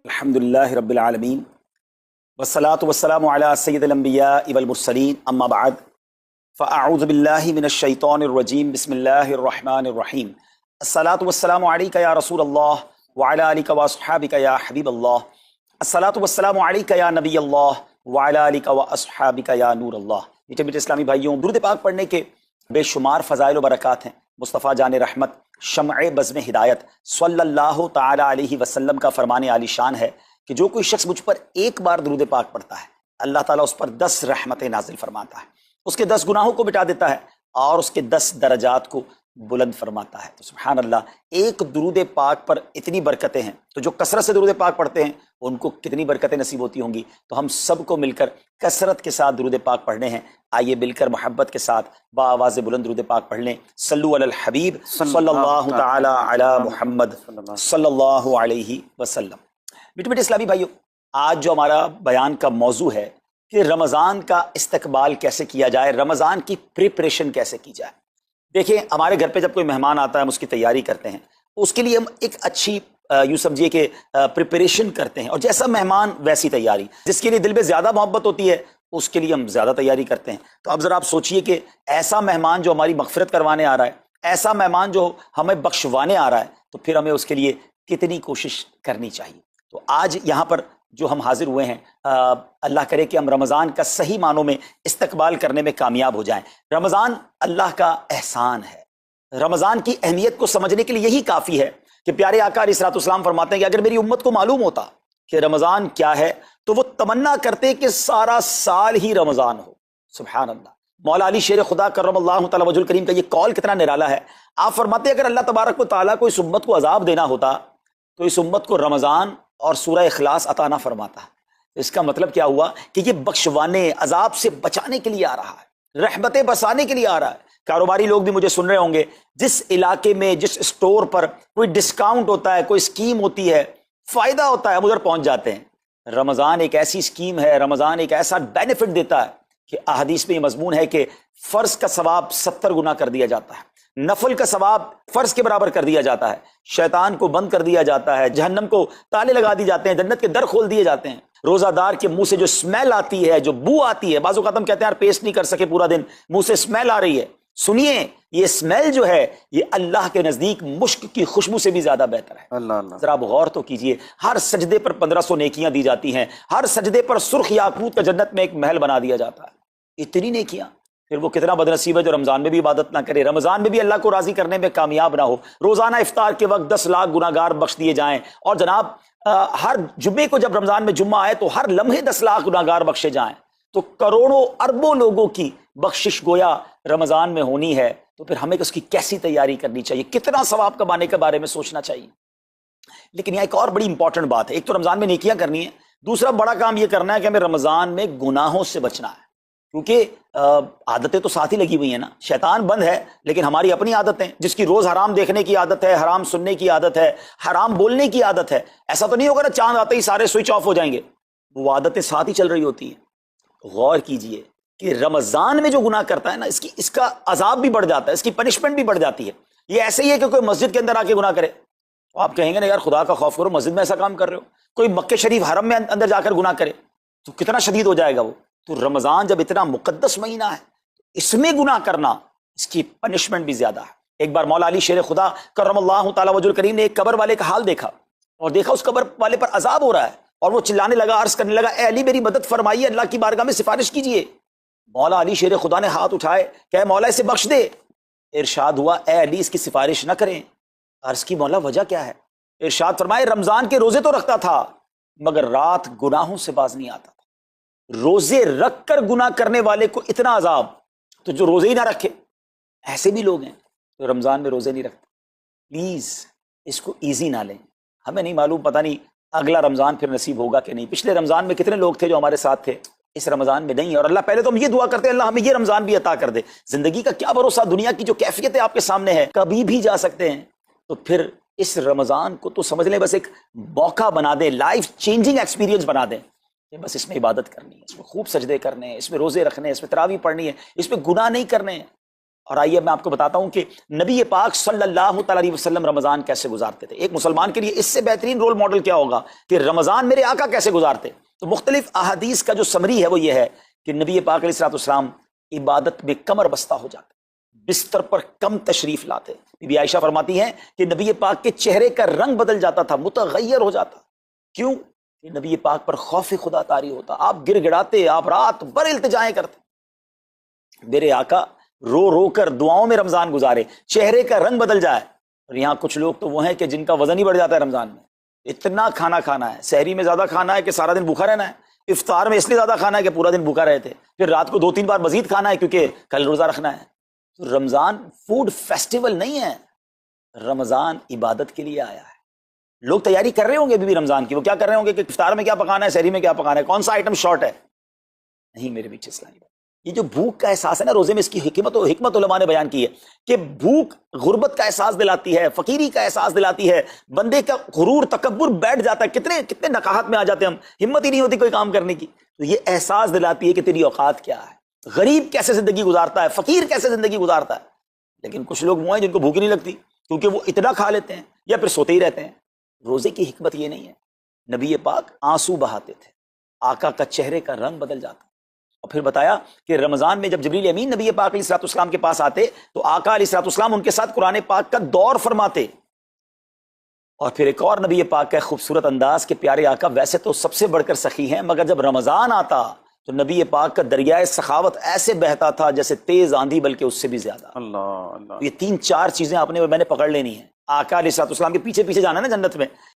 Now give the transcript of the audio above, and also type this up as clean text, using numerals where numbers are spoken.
अल्हम्दुलिल्लाह रब्बिल आलमीन वस्सलातु वस्सलामु अला सय्यिदिल अंबियाइ वल मुरसलीन अम्मा बाद फ़अऊज़ु बिल्लाहि मिनश शैतानिर रजीम बिस्मिल्लाहिर रहमानिर रहीम अस्सलातु वस्सलामु अलैका या रसूलल्लाह व अला आलिका व अस्हाबिका या हबीबल्लाह अस्सलातु वस्सलामु अलैका या नबीयल्लाह व अला आलिका व अस्हाबिका या नूरल्लाह। मीठे मीठे इस्लामी भाइयों, दुरूद पाक पढ़ने के बेशुमार फ़ज़ाइल व बरक़ात हैं। मुस्तफ़ा जान रहमत शम्अ बज़्म हिदायत सल्लल्लाहु ताला अलैहि वसल्लम का फरमान आलीशान है कि जो कोई शख्स मुझ पर एक बार दुरूद पाक पढ़ता है, अल्लाह ताला उस पर 10 रहमतें नाजिल फरमाता है, उसके 10 गुनाहों को मिटा देता है और उसके 10 दरजात को बुलंद फरमाता है। तो सुभान अल्लाह, एक दुरूद पाक पर इतनी बरकतें हैं, तो जो कसरत से दुरूद पाक पढ़ते हैं उनको कितनी बरकतें नसीब होती होंगी। तो हम सबको मिलकर कसरत के साथ दुरूद पाक पढ़ने हैं। आइए मिलकर मोहब्बत के साथ बाआवाज़ बुलंद दुरूद पाक पढ़ लें। सल्लु अलल हबीब सल्लल्लाहु ताला अला मुहम्मद सल्लल्लाहु अलैहि वसल्लम। मीठे मीठे इस्लामी भाइयों, आज जो हमारा बयान का मौजू है कि रमज़ान का इस्तकबाल कैसे किया जाए, रमज़ान की प्रिपरेशन कैसे की जाए। देखिए, हमारे घर पे जब कोई मेहमान आता है, हम उसकी तैयारी करते हैं, उसके लिए हम एक अच्छी यूँ समझिए कि प्रिपरेशन करते हैं, और जैसा मेहमान वैसी तैयारी। जिसके लिए दिल में ज़्यादा मोहब्बत होती है उसके लिए हम ज़्यादा तैयारी करते हैं। तो अब ज़रा आप सोचिए कि ऐसा मेहमान जो हमारी मग़फ़िरत करवाने आ रहा है, ऐसा मेहमान जो हमें बख्शवाने आ रहा है, तो फिर हमें उसके लिए कितनी कोशिश करनी चाहिए। तो आज यहाँ पर जो हम हाजिर हुए हैं, अल्लाह करे कि हम रमज़ान का सही मानों में इस्तकबाल करने में कामयाब हो जाएं। रमज़ान अल्लाह का एहसान है। रमज़ान की अहमियत को समझने के लिए यही काफ़ी है कि प्यारे आका अलैहिस्सलाम फरमाते हैं कि अगर मेरी उम्मत को मालूम होता कि रमज़ान क्या है तो वो तमन्ना करते कि सारा साल ही रमज़ान हो। सुभान अल्लाह। मौला अली शेर खुदा करमल्लाहु तआला वजहुल करीम का ये कौल कितना निराला है। आप फरमाते हैं अगर अल्लाह तबारक व तआला को इस उम्मत को अजाब देना होता तो इस उम्मत को रमज़ान और सूरह इखलास अता ना फरमाता। इसका मतलब क्या हुआ कि ये बख्शवाने, अजाब से बचाने के लिए आ रहा है, रहमतें बरसाने के लिए आ रहा है। कारोबारी लोग भी मुझे सुन रहे होंगे, जिस इलाके में जिस स्टोर पर कोई डिस्काउंट होता है, कोई स्कीम होती है, फ़ायदा होता है, हम उधर पहुँच जाते हैं। रमज़ान एक ऐसी स्कीम है, रमज़ान एक ऐसा बेनिफिट देता है कि अहदीस में ये मजमून है कि फ़र्ज का सवाब 70 गुना कर दिया जाता है, नफल का सवाब फ़र्ज के बराबर कर दिया जाता है, शैतान को बंद कर दिया जाता है, जहन्नम को ताले लगा दिए जाते हैं, जन्नत के दर खोल दिए जाते हैं। रोज़ादार के मुंह से जो स्मेल आती है, जो बू आती है, बाज़ औक़ात हम कहते हैं यार पेस्ट नहीं कर सके पूरा दिन, मुंह से स्मेल आ रही है। सुनिए, ये स्मेल जो है ये अल्लाह के नज़दीक मुश्क की खुशबू से भी ज़्यादा बेहतर है। अल्लाह अल्लाह। ज़रा गौर तो कीजिए, हर सजदे पर 1500 नेकियां दी जाती हैं, हर सजदे पर सुर्ख याकूत का जन्नत में एक महल बना दिया जाता है। इतनी नेकियां, फिर वो कितना बदनसीब है जो रमज़ान में भी इबादत ना करे, रमज़ान में भी अल्लाह को राज़ी करने में कामयाब ना हो। रोज़ाना इफ्तार के वक्त 10 लाख गुनाहगार बख्श दिए जाएं, और जनाब हर जुम्मे को जब रमज़ान में जुम्मा आए तो हर लम्हे 10 लाख गुनाहगार बख्शे जाएं, तो करोड़ों अरबों लोगों की बख्शिश गोया रमज़ान में होनी है। तो फिर हमें उसकी कैसी तैयारी करनी चाहिए, कितना सवाब कमाने के बारे में सोचना चाहिए। लेकिन यहाँ एक और बड़ी इंपॉर्टेंट बात है, एक तो रमज़ान में नेकियां करनी है, दूसरा बड़ा काम ये करना है कि हमें रमज़ान में गुनाहों से बचना है। क्योंकि आदतें तो साथ ही लगी हुई हैं ना, शैतान बंद है लेकिन हमारी अपनी आदतें, जिसकी रोज़ हराम देखने की आदत है, हराम सुनने की आदत है, हराम बोलने की आदत है। ऐसा तो नहीं होगा ना चांद आते ही सारे स्विच ऑफ हो जाएंगे, वो आदतें साथ ही चल रही होती हैं। गौर कीजिए कि रमज़ान में जो गुनाह करता है ना, इसका अजाब भी बढ़ जाता है, इसकी पनिशमेंट भी बढ़ जाती है। ये ऐसे ही है कि कोई मस्जिद के अंदर आके गुनाह करे तो आप कहेंगे ना यार खुदा का खौफ करो, मस्जिद में ऐसा काम कर रहे हो। कोई मक्के शरीफ हरम में अंदर जाकर गुनाह करे तो कितना शदीद हो जाएगा वो। तो रमज़ान जब इतना मुकद्दस महीना है, इसमें गुनाह करना, इसकी पनिशमेंट भी ज्यादा है। एक बार मौला अली शेर खुदा करमल्लाहु ताला वजहुल करीम ने एक कब्र वाले का हाल देखा, और देखा उस कब्र वाले पर अजाब हो रहा है, और वो चिल्लाने लगा, अर्ज करने लगा, ए अली मेरी मदद फरमाइए, अल्लाह की बारगाह में सिफारिश कीजिए। मौला अली शेर खुदा ने हाथ उठाए, कहे मौला इसे बख्श दे। इरशाद हुआ, ए अली इसकी सिफारिश न करें। अर्ज की मौला वजह क्या है? इरशाद फरमाए, रमजान के रोजे तो रखता था मगर रात गुनाहों से बाज नहीं आता था। रोजे रख कर गुनाह करने वाले को इतना अजाब, तो जो रोजे ही ना रखे, ऐसे भी लोग हैं जो रमजान में रोजे नहीं रखते। प्लीज इसको ईजी ना लें। हमें नहीं मालूम, पता नहीं अगला रमजान फिर नसीब होगा कि नहीं। पिछले रमजान में कितने लोग थे जो हमारे साथ थे, इस रमजान में नहीं है। और अल्लाह, पहले तो हम ये दुआ करते हैं अल्लाह हमें ये रमजान भी अता कर दे। जिंदगी का क्या भरोसा, दुनिया की जो कैफियत है आपके सामने है, कभी भी जा सकते हैं। तो फिर इस रमजान को तो समझ लें बस एक मौका बना दें, लाइफ चेंजिंग एक्सपीरियंस बना दें। बस इसमें इबादत करनी है, इसमें खूब सजदे करने हैं, इसमें रोजे रखने हैं, इसमें तरावी पढ़नी है, इसमें गुनाह नहीं करने हैं। اور آئیے میں آپ کو بتاتا ہوں کہ نبی پاک صلی اللہ تعالی علیہ وسلم رمضان کیسے گزارتے تھے. ایک مسلمان کے لیے اس سے بہترین رول ماڈل کیا ہوگا کہ رمضان میرے آقا کیسے گزارتے. تو مختلف احادیث کا جو سمری ہے وہ یہ ہے کہ نبی پاک علیہ الصلوۃ والسلام عبادت میں کمر بستہ ہو جاتے, بستر پر کم تشریف لاتے. بی بی عائشہ فرماتی ہیں کہ نبی پاک کے چہرے کا رنگ بدل جاتا تھا, متغیر ہو جاتا. کیوں؟ کہ نبی پاک پر خوف خدا طاری ہوتا. آپ گر گڑاتے, آپ رات بھر التجائیں کرتے. میرے آقا رو رو کر دعاؤں میں رمضان گزارے, چہرے کا رنگ بدل جائے. اور یہاں کچھ لوگ تو وہ ہیں کہ جن کا وزن ہی بڑھ جاتا ہے رمضان میں. اتنا کھانا کھانا ہے, سحری میں زیادہ کھانا ہے کہ سارا دن بھوکا رہنا ہے, افطار میں اس لیے زیادہ کھانا ہے کہ پورا دن بھوکا رہے تھے, پھر رات کو 2-3 بار مزید کھانا ہے کیونکہ کل روزہ رکھنا ہے. تو رمضان فوڈ فیسٹیول نہیں ہے, رمضان عبادت کے لیے آیا ہے. لوگ تیاری کر رہے ہوں گے بھی رمضان کی, وہ کیا کر رہے ہوں گے کہ افطار میں کیا پکانا ہے, سحری میں کیا پکانا ہے, کون سا آئٹم شارٹ ہے. نہیں میرے میٹھے اسلامی بھائی, یہ جو بھوک کا احساس ہے نا روزے میں, اس کی حکمت علماء نے بیان کی ہے کہ بھوک غربت کا احساس دلاتی ہے, فقیری کا احساس دلاتی ہے, بندے کا غرور تکبر بیٹھ جاتا ہے. کتنے نقاہت میں آ جاتے ہیں ہم, ہمت ہی نہیں ہوتی کوئی کام کرنے کی. تو یہ احساس دلاتی ہے کہ تیری اوقات کیا ہے, غریب کیسے زندگی گزارتا ہے, فقیر کیسے زندگی گزارتا ہے. لیکن کچھ لوگ وہ ہیں جن کو بھوک نہیں لگتی کیونکہ وہ اتنا کھا لیتے ہیں یا پھر سوتے ہی رہتے ہیں. روزے کی حکمت یہ نہیں ہے. نبی پاک آنسو بہاتے تھے, آقا کا چہرے کا رنگ بدل جاتا. اور پھر بتایا کہ رمضان میں جب جبریل امین نبی پاک علیہ الصلوۃ والسلام کے پاس آتے تو آقا علیہ الصلوۃ والسلام ان کے ساتھ قرآن پاک کا دور فرماتے. اور پھر ایک اور نبی پاک کا خوبصورت انداز کہ پیارے آقا ویسے تو سب سے بڑھ کر سخی ہیں, مگر جب رمضان آتا تو نبی پاک کا دریائے سخاوت ایسے بہتا تھا جیسے تیز آندھی, بلکہ اس سے بھی زیادہ. اللہ اللہ. یہ 3-4 چیزیں آپ نے میں نے پکڑ لینی ہیں. آقا علیہ الصلوۃ والسلام کے پیچھے پیچھے جانا ہے نا جنت میں,